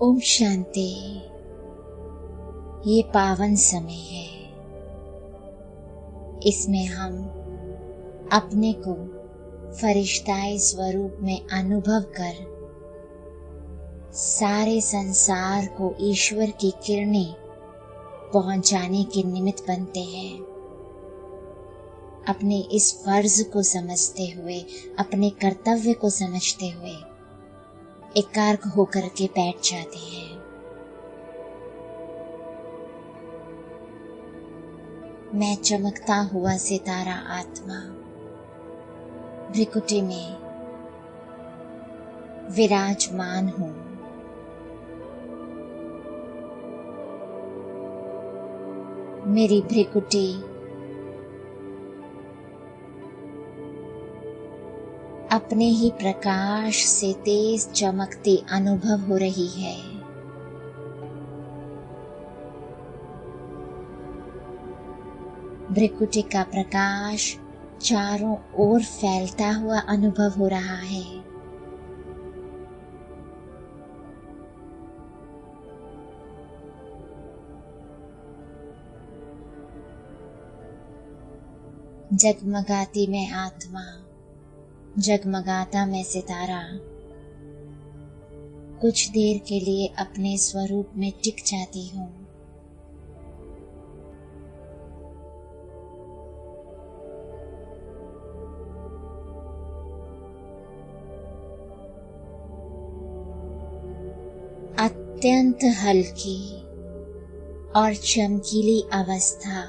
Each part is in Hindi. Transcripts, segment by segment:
ओम शांति। ये पावन समय है। इसमें हम अपने को फरिश्ताई स्वरूप में अनुभव कर सारे संसार को ईश्वर की किरणें पहुंचाने के निमित्त बनते हैं। अपने इस फर्ज को समझते हुए, अपने कर्तव्य को समझते हुए एकाग्र होकर के बैठ जाते हैं। मैं चमकता हुआ सितारा आत्मा भ्रिकुटी में विराजमान हूँ। मेरी भ्रिकुटी अपने ही प्रकाश से तेज चमकती अनुभव हो रही है। भ्रिकुटी का प्रकाश चारों ओर फैलता हुआ अनुभव हो रहा है। जगमगाती मैं आत्मा, जगमगाता मैं सितारा कुछ देर के लिए अपने स्वरूप में टिक जाती हूँ। अत्यंत हल्की और चमकीली अवस्था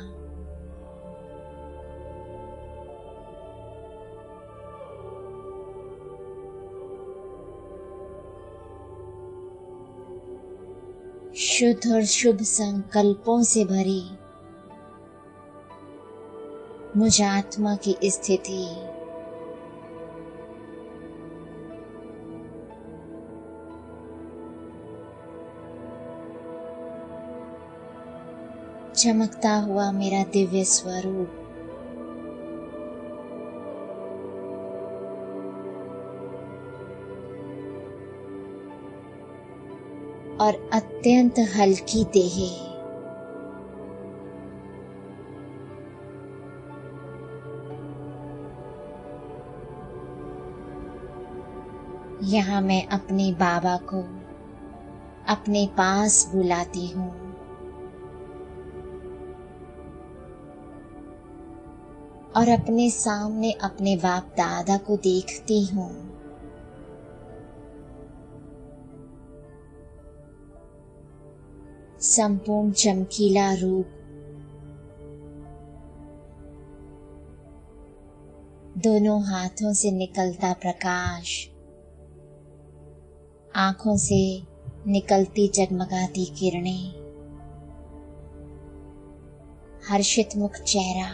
शुद्ध और शुभ संकल्पों से भरी मुझ आत्मा की स्थिति चमकता हुआ मेरा दिव्य स्वरूप और अत्यंत हल्की देह यहाँ मैं अपने बाबा को अपने पास बुलाती हूँ। और अपने सामने अपने बाप दादा को देखती हूँ। संपूर्ण चमकीला रूप दोनों हाथों से निकलता प्रकाश, आंखों से निकलती जगमगाती किरणें, हर्षित मुख चेहरा,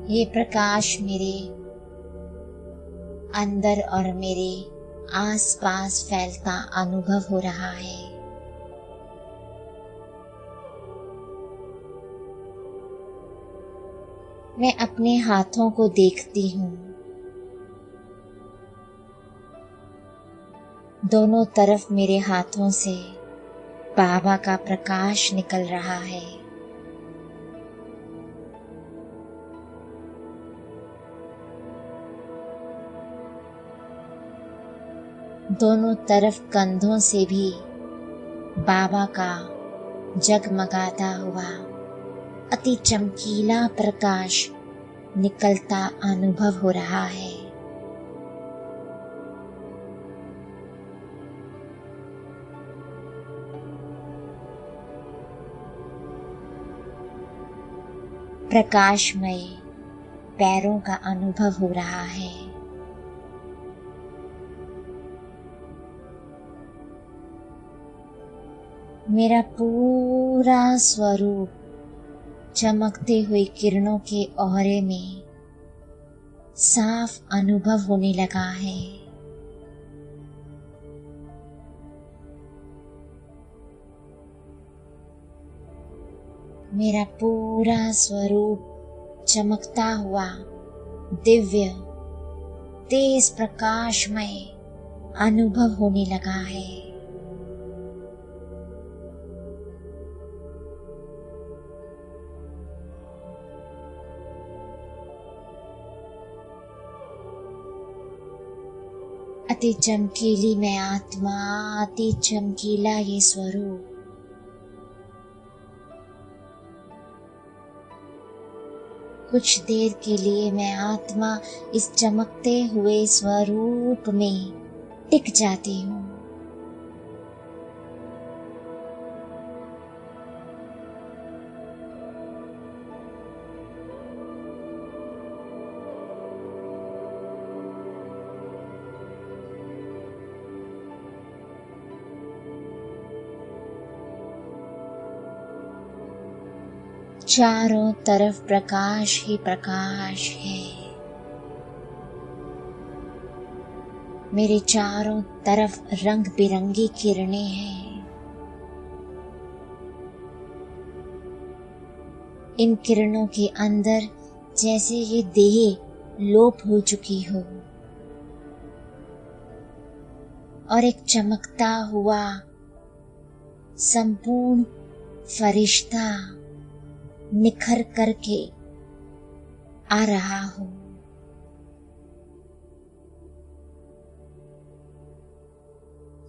ये प्रकाश मेरे अंदर और मेरे आसपास फैलता अनुभव हो रहा है। मैं अपने हाथों को देखती हूँ। दोनों तरफ मेरे हाथों से बाबा का प्रकाश निकल रहा है। दोनों तरफ कंधों से भी बाबा का जगमगाता हुआ अति चमकीला प्रकाश निकलता अनुभव हो रहा है। प्रकाशमय पैरों का अनुभव हो रहा है। मेरा पूरा स्वरूप चमकते हुए किरणों के ओहरे में साफ अनुभव होने लगा है। मेरा पूरा स्वरूप चमकता हुआ दिव्य तेज प्रकाशमय अनुभव होने लगा है। अति चमकीली मैं आत्मा, अति चमकीला ये स्वरूप, कुछ देर के लिए मैं आत्मा इस चमकते हुए स्वरूप में टिक जाती हूँ। चारों तरफ प्रकाश ही प्रकाश है। मेरे चारों तरफ रंग बिरंगी किरणें हैं। इन किरणों के अंदर जैसे ये देह लोप हो चुकी हो और एक चमकता हुआ संपूर्ण फरिश्ता निखर करके आ रहा हो।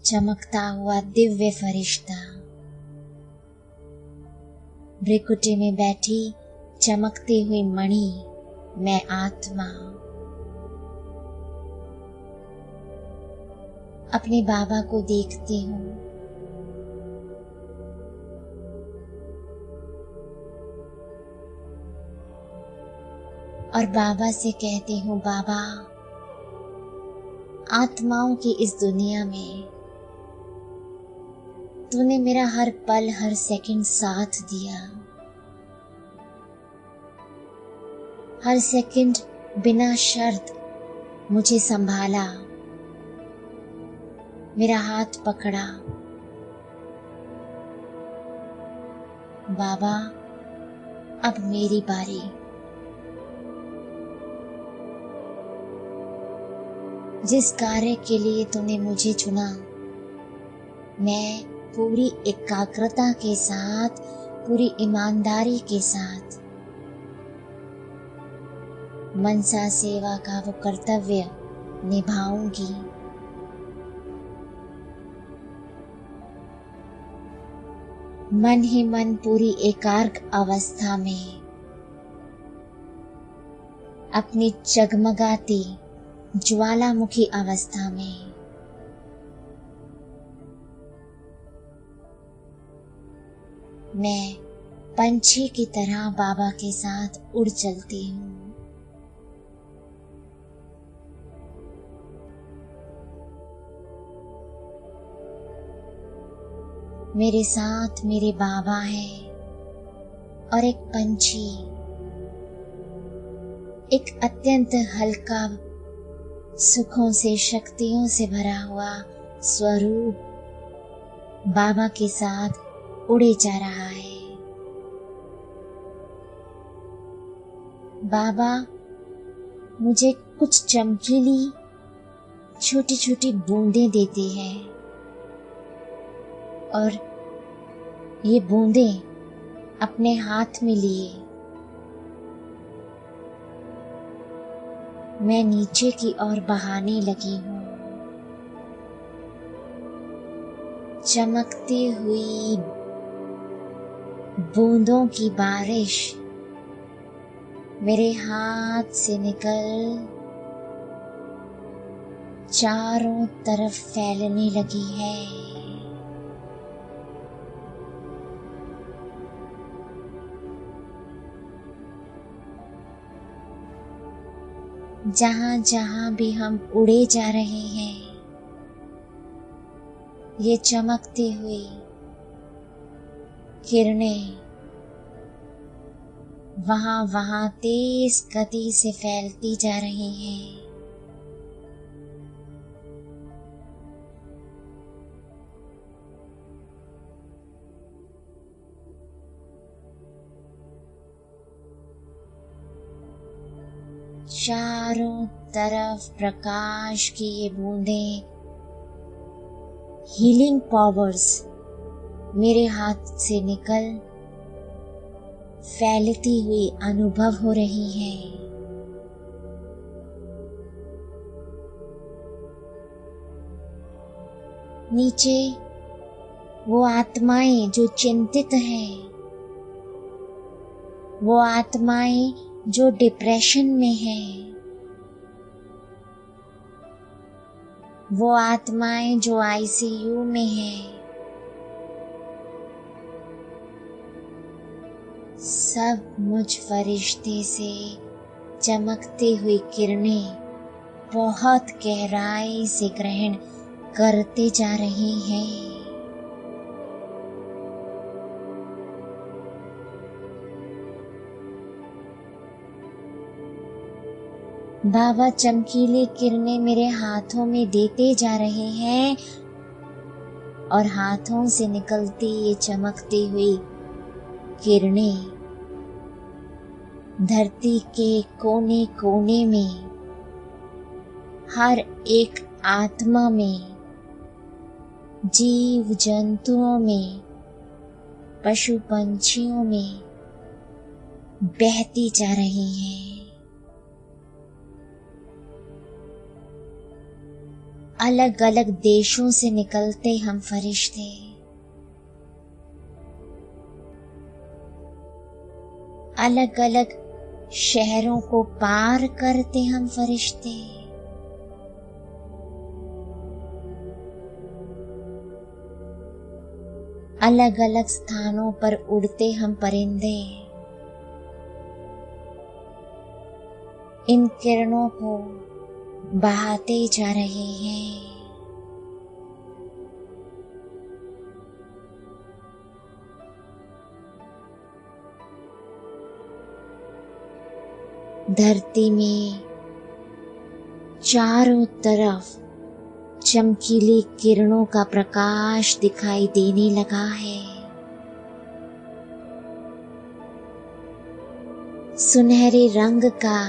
चमकता हुआ दिव्य फरिश्ता, भ्रिकुटी में बैठी चमकती हुई मणि मैं आत्मा, अपने बाबा को देखती हूँ। और बाबा से कहती हूँ, बाबा, आत्माओं की इस दुनिया में तूने मेरा हर पल हर सेकंड साथ दिया। हर सेकंड बिना शर्त मुझे संभाला, मेरा हाथ पकड़ा। बाबा, अब मेरी बारी। जिस कार्य के लिए तूने मुझे चुना, मैं पूरी एकाग्रता के साथ, पूरी ईमानदारी के साथ मनसा सेवा का वो कर्तव्य निभाऊंगी। मन ही मन पूरी एकाग्र अवस्था में अपनी जगमगाती ज्वालामुखी अवस्था में मैं पंछी की तरह बाबा के साथ उड़ चलती हूँ। मेरे साथ मेरे बाबा हैं और एक पंछी, एक अत्यंत हल्का, सुखों से शक्तियों से भरा हुआ स्वरूप बाबा के साथ उड़े जा रहा है। बाबा मुझे कुछ चमकीली छोटी छोटी बूंदें देते हैं और ये बूंदें अपने हाथ में लिए मैं नीचे की ओर बहाने लगी हूँ। चमकती हुई बूंदों की बारिश मेरे हाथ से निकल चारों तरफ फैलने लगी है। जहां जहां भी हम उड़े जा रहे हैं, ये चमकती हुई किरणें वहां वहां तेज गति से फैलती जा रही हैं। चारों तरफ प्रकाश की ये बूंदें, हीलिंग पावर्स मेरे हाथ से निकल फैलती हुई अनुभव हो रही है। नीचे वो आत्माएं जो चिंतित हैं, वो आत्माएं जो डिप्रेशन में हैं, वो आत्माएं जो आईसीयू में हैं, सब मुझ फरिश्ते से चमकती हुई किरणें बहुत गहराई से ग्रहण करते जा रहे हैं। बाबा चमकीली किरणें मेरे हाथों में देते जा रहे हैं और हाथों से निकलती ये चमकती हुई किरणें धरती के कोने कोने में, हर एक आत्मा में, जीव जंतुओं में, पशु पंछियों में बहती जा रही हैं। अलग अलग देशों से निकलते हम फरिश्ते, अलग अलग शहरों को पार करते हम फरिश्ते, अलग अलग स्थानों पर उड़ते हम परिंदे, इन किरणों को बहाते जा रहे हैं। धरती में चारों तरफ चमकीली किरणों का प्रकाश दिखाई देने लगा है। सुनहरे रंग का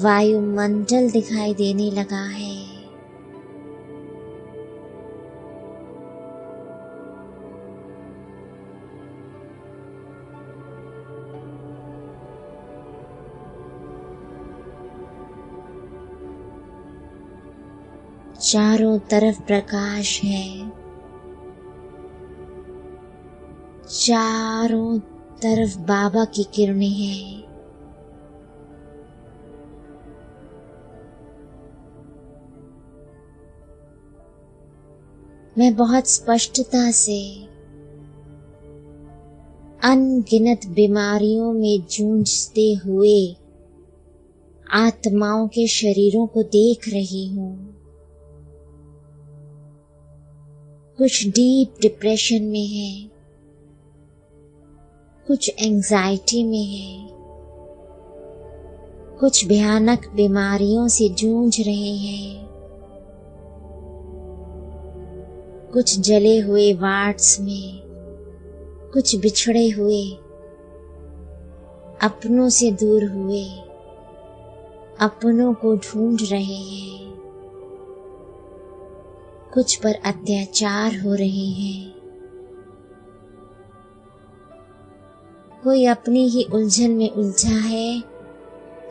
वायुमंडल दिखाई देने लगा है। चारों तरफ प्रकाश है, चारों तरफ बाबा की किरणें हैं। मैं बहुत स्पष्टता से अनगिनत बीमारियों में जूझते हुए आत्माओं के शरीरों को देख रही हूँ। कुछ डीप डिप्रेशन में है, कुछ एंजाइटी में है, कुछ भयानक बीमारियों से जूझ रहे हैं, कुछ जले हुए वार्ड्स में, कुछ बिछड़े हुए, अपनों से दूर हुए, अपनों को ढूंढ रहे हैं, कुछ पर अत्याचार हो रहे हैं, कोई अपनी ही उलझन में उलझा है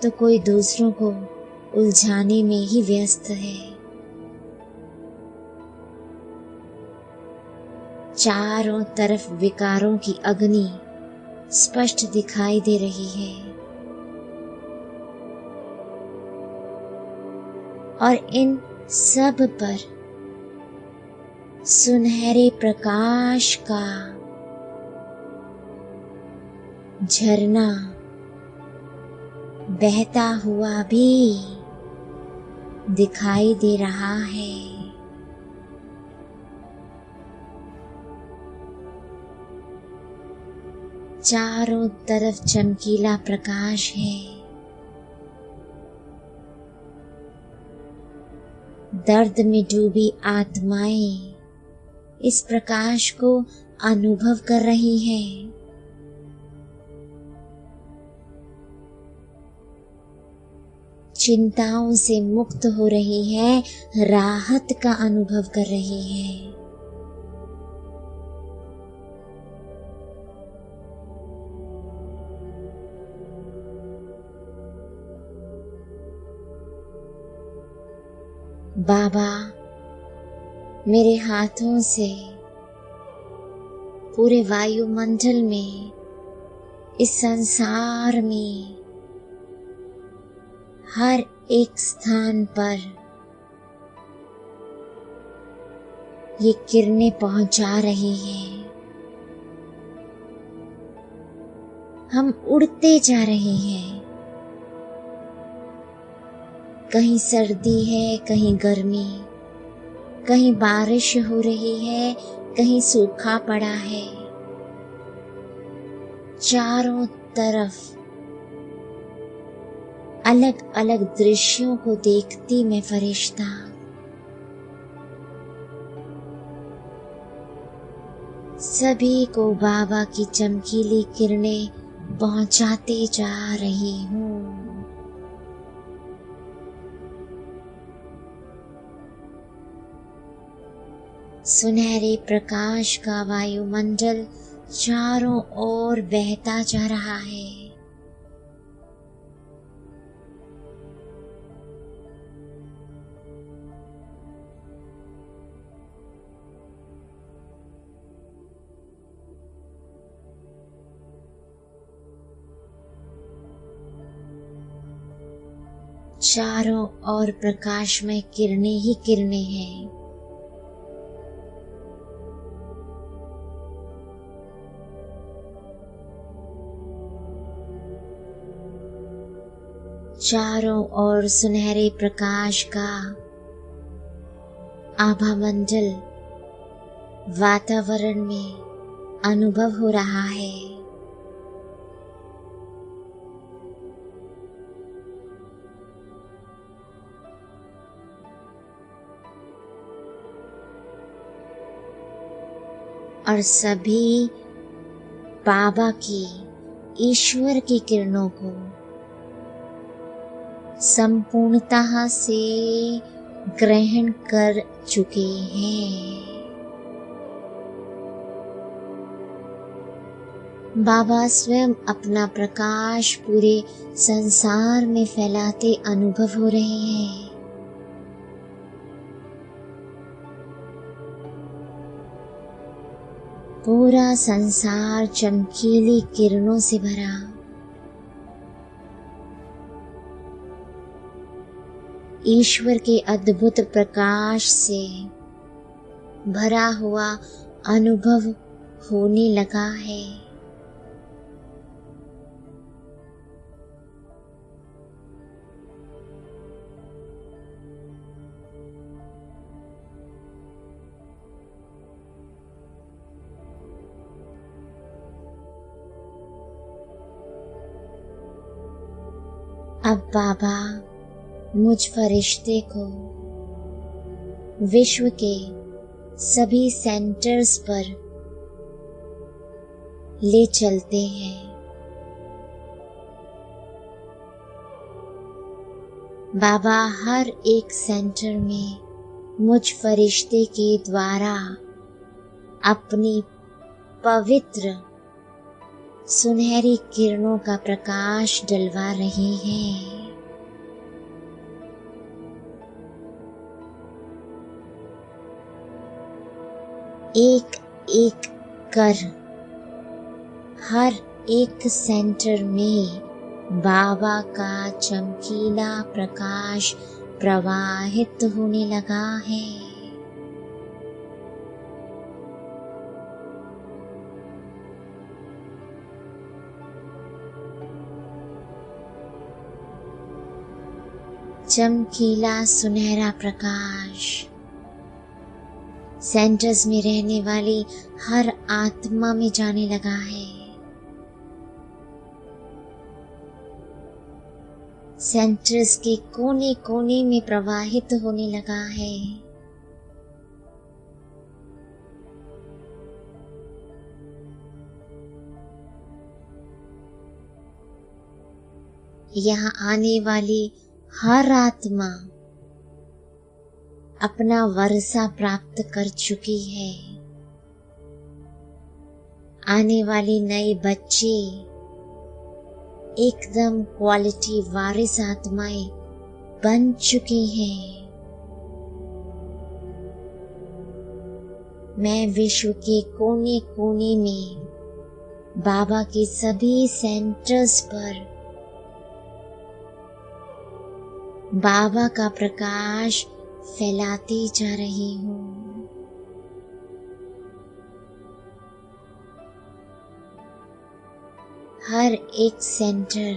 तो कोई दूसरों को उलझाने में ही व्यस्त है। चारों तरफ विकारों की अग्नि स्पष्ट दिखाई दे रही है और इन सब पर सुनहरे प्रकाश का झरना बहता हुआ भी दिखाई दे रहा है। चारों तरफ चमकीला प्रकाश है। दर्द में डूबी आत्माएं इस प्रकाश को अनुभव कर रही हैं। चिंताओं से मुक्त हो रहे हैं, राहत का अनुभव कर रहे हैं। बाबा मेरे हाथों से पूरे वायुमंडल में, इस संसार में हर एक स्थान पर ये किरणें पहुंचा रही हैं। हम उड़ते जा रहे हैं। कहीं सर्दी है, कहीं गर्मी, कहीं बारिश हो रही है, कहीं सूखा पड़ा है। चारों तरफ अलग अलग दृश्यों को देखती मैं फरिश्ता सभी को बाबा की चमकीली किरणें पहुंचाते जा रही हूँ। सुनहरे प्रकाश का वायुमंडल चारों ओर बहता जा रहा है। चारों ओर प्रकाशमय किरणें ही किरणें हैं। चारों ओर सुनहरे प्रकाश का आभा मंडल वातावरण में अनुभव हो रहा है। और सभी बाबा की, ईश्वर की किरणों को संपूर्णतः से ग्रहण कर चुके हैं। बाबा स्वयं अपना प्रकाश पूरे संसार में फैलाते अनुभव हो रहे हैं। पूरा संसार चमकीली किरणों से भरा, ईश्वर के अद्भुत प्रकाश से भरा हुआ अनुभव होने लगा है। अब बाबा मुझ फरिश्ते को विश्व के सभी सेंटर्स पर ले चलते हैं। बाबा हर एक सेंटर में मुझ फरिश्ते के द्वारा अपनी पवित्र सुनहरी किरणों का प्रकाश डलवा रहे हैं। एक एक कर हर एक सेंटर में बाबा का चमकीला प्रकाश प्रवाहित होने लगा है। चमकीला सुनहरा प्रकाश सेंटर्स में रहने वाली हर आत्मा में जाने लगा है। सेंटर्स के कोने कोने में प्रवाहित होने लगा है। यहाँ आने वाली हर आत्मा अपना वर्षा प्राप्त कर चुकी है। आने वाले नए बच्चे एकदम क्वालिटी वारिस आत्माएं बन चुके हैं। मैं विश्व के कोने कोने में बाबा के सभी सेंटर्स पर बाबा का प्रकाश फैलाती जा रही हूँ। हर एक सेंटर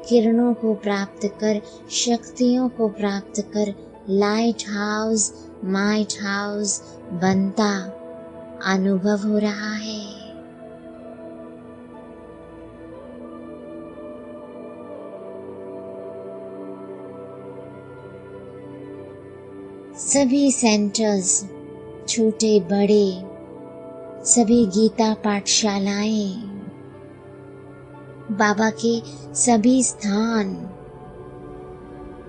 किरणों को प्राप्त कर, शक्तियों को प्राप्त कर लाइट हाउस, माइट हाउस बनता अनुभव हो रहा है। सभी सेंटर्स, छोटे बड़े, सभी गीता पाठशालाएं, बाबा के सभी स्थान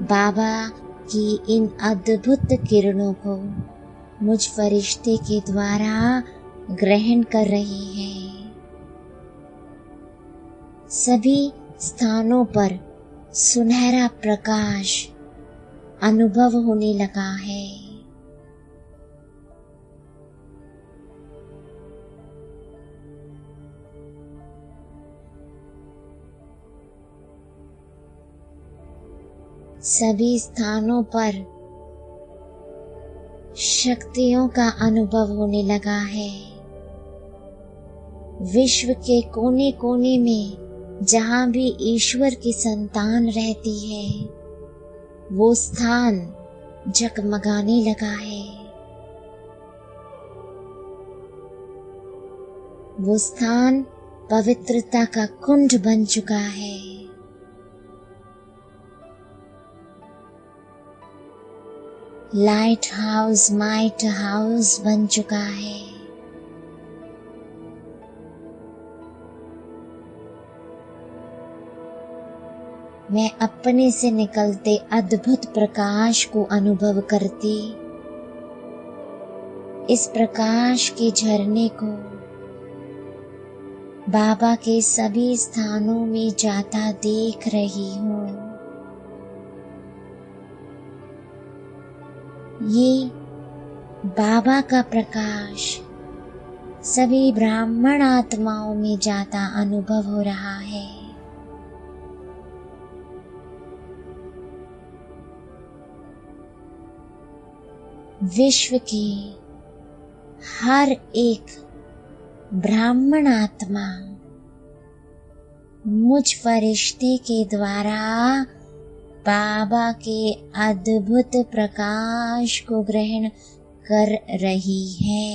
बाबा की इन अद्भुत किरणों को मुझ फरिश्ते के द्वारा ग्रहण कर रहे हैं। सभी स्थानों पर सुनहरा प्रकाश अनुभव होने लगा है। सभी स्थानों पर शक्तियों का अनुभव होने लगा है। विश्व के कोने कोने में जहाँ भी ईश्वर की संतान रहती है, वो स्थान जगमगाने लगा है। वो स्थान पवित्रता का कुंड बन चुका है। लाइट हाउस, माइट हाउस बन चुका है। मैं अपने से निकलते अद्भुत प्रकाश को अनुभव करती इस प्रकाश के झरने को बाबा के सभी स्थानों में जाता देख रही हूँ। ये बाबा का प्रकाश सभी ब्राह्मण आत्माओं में जाता अनुभव हो रहा है। विश्व की हर एक ब्राह्मण आत्मा मुझ फरिश्ते के द्वारा बाबा के अद्भुत प्रकाश को ग्रहण कर रही है।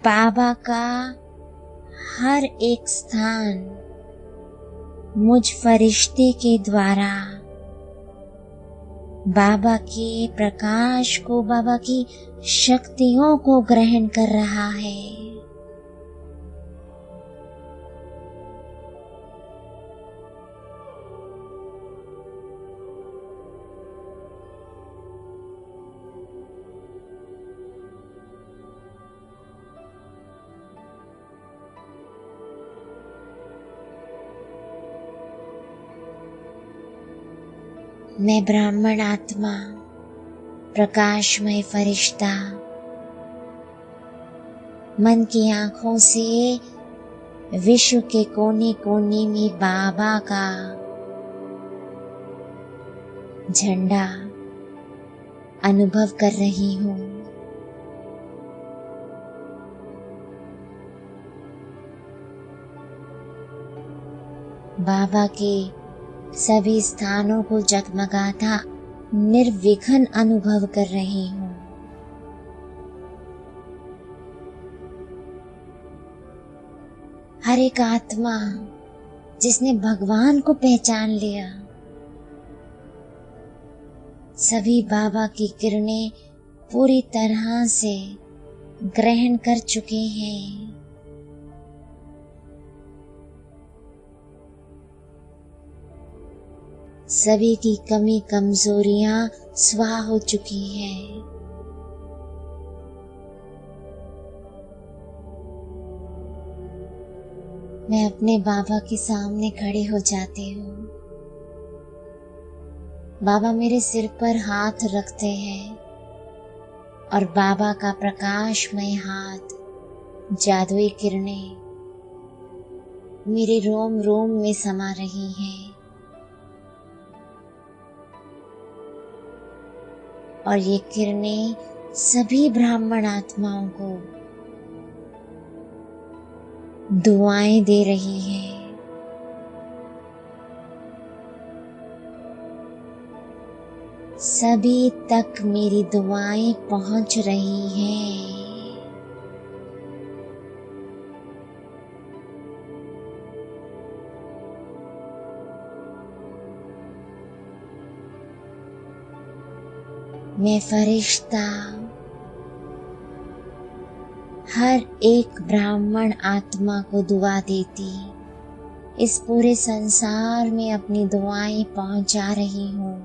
बाबा का हर एक स्थान मुझ फरिश्ते के द्वारा बाबा के प्रकाश को, बाबा की शक्तियों को ग्रहण कर रहा है। मैं ब्राह्मण आत्मा, प्रकाशमय फरिश्ता, मन की आंखों से विश्व के कोने कोने में बाबा का झंडा अनुभव कर रही हूँ। बाबा के सभी स्थानों को जगमगाता निर्विघ्न अनुभव कर रही हूँ। हर एक आत्मा जिसने भगवान को पहचान लिया, सभी बाबा की किरणें पूरी तरह से ग्रहण कर चुके हैं। सभी की कमी कमजोरियां स्वाह हो चुकी हैं। मैं अपने बाबा के सामने खड़ी हो जाती हूँ। बाबा मेरे सिर पर हाथ रखते हैं और बाबा का प्रकाशमय हाथ, जादुई किरणें मेरे रोम रोम में समा रही हैं और ये किरणें सभी ब्राह्मण आत्माओं को दुआएं दे रही हैं। सभी तक मेरी दुआएं पहुंच रही हैं। मैं फरिश्ता हर एक ब्राह्मण आत्मा को दुआ देती इस पूरे संसार में अपनी दुआएं पहुंचा रही हूँ।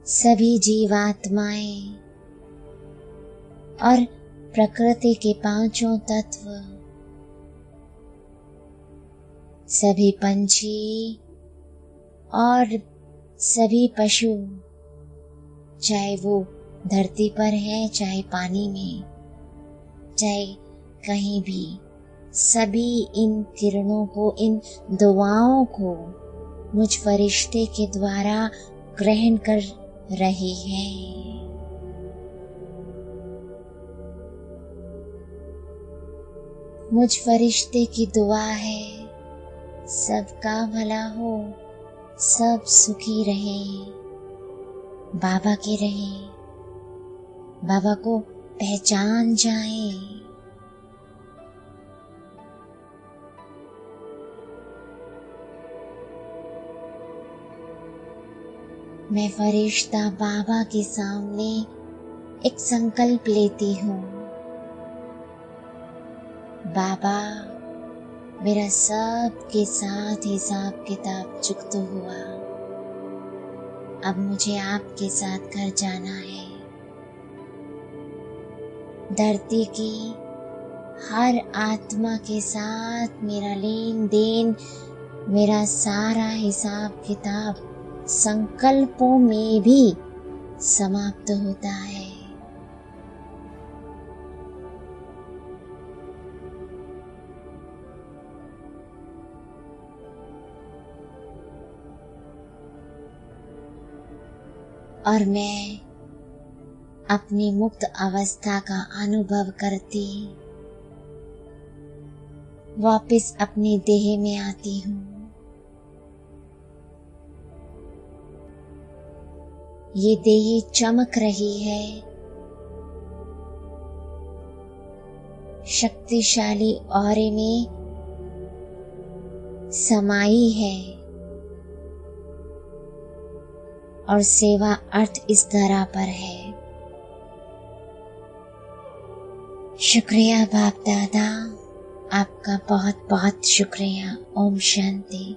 सभी जीवात्माएं और प्रकृति के पांचों तत्व, सभी पंछी और सभी पशु, चाहे वो धरती पर है, चाहे पानी में, चाहे कहीं भी, सभी इन किरणों को, इन दुआओं को मुझ फरिश्ते के द्वारा ग्रहण कर रहे हैं। मुझ फरिश्ते की दुआ है सबका भला हो, सब सुखी रहे, बाबा के रहे, बाबा को पहचान जाए। मैं फरिश्ता बाबा के सामने एक संकल्प लेती हूँ। बाबा, मेरा सब के साथ हिसाब किताब चुकता हुआ, अब मुझे आपके साथ घर जाना है। धरती की हर आत्मा के साथ मेरा लेन देन, मेरा सारा हिसाब किताब संकल्पों में भी समाप्त होता है। और मैं अपनी मुक्त अवस्था का अनुभव करती वापस अपनी देह में आती हूँ। ये देह चमक रही है, शक्तिशाली ऑरे में समाई है और सेवा अर्थ इस धरा पर है। शुक्रिया बाप दादा, आपका बहुत बहुत शुक्रिया। ओम शांति।